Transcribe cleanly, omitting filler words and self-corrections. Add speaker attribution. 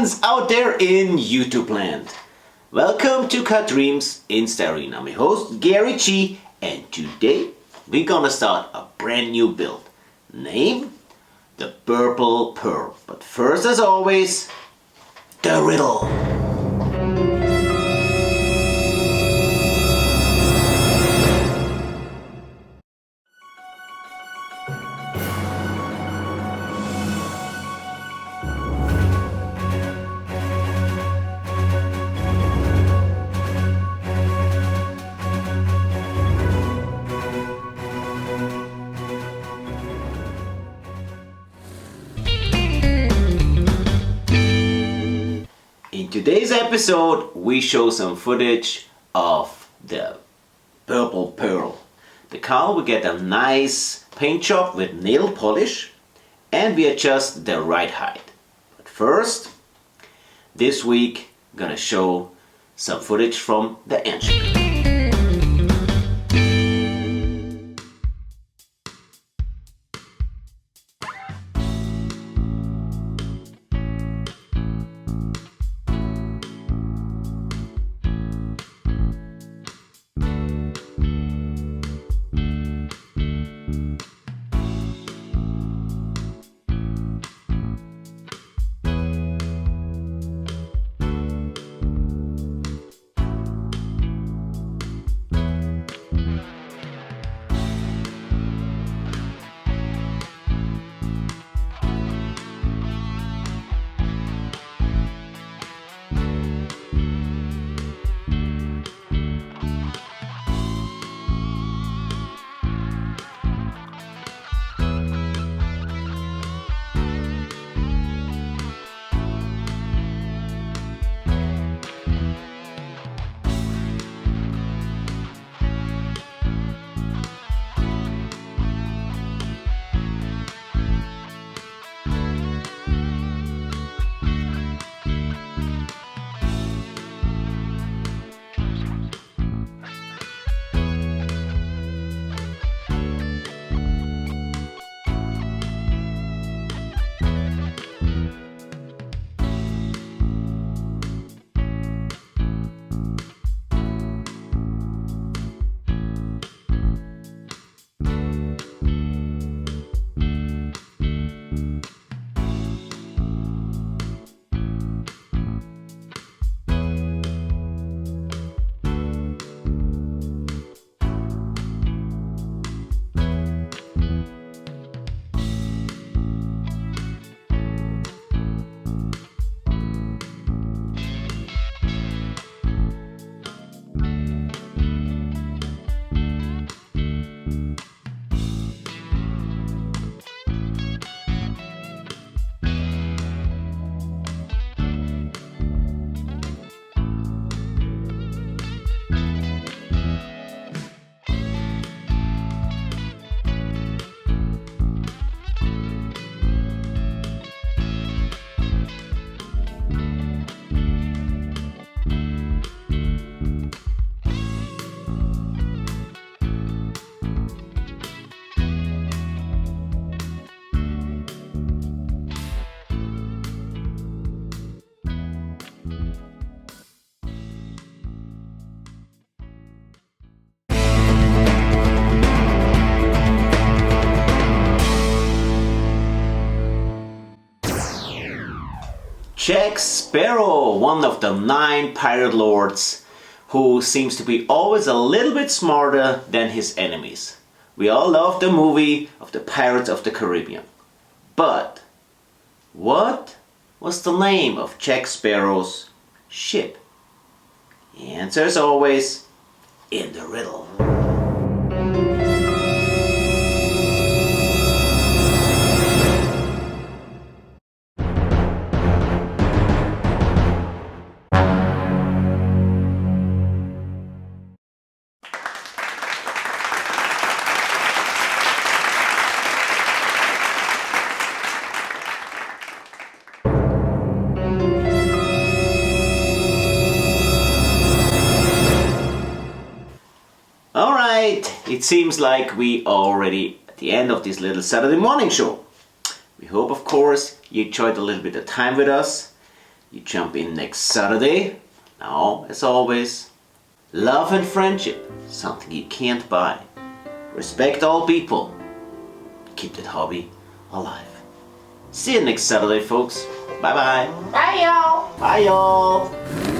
Speaker 1: friends out there in YouTube land. Welcome to Cut Dreams in Styrene. I'm your host Gary G, and today we're gonna start a brand new build. Name? The Purple Pearl. But first, as always, the riddle. In today's episode, we show some footage of the Purple Pearl. The car will get a nice paint job with nail polish, and we adjust the ride height. But first, this week, I'm gonna show some footage from the engine. Jack Sparrow, one of the 9 pirate lords who seems to be always a little bit smarter than his enemies. We all love the movie of the Pirates of the Caribbean. But what was the name of Jack Sparrow's ship? The answer is always in the riddle. It seems like we are already at the end of this little Saturday morning show. We hope, of course, you enjoyed a little bit of time with us. You jump in next Saturday. Now, as always, love and friendship, something you can't buy. Respect all people. Keep that hobby alive. See you next Saturday, folks. Bye-bye.
Speaker 2: Bye, y'all.
Speaker 1: Bye, y'all.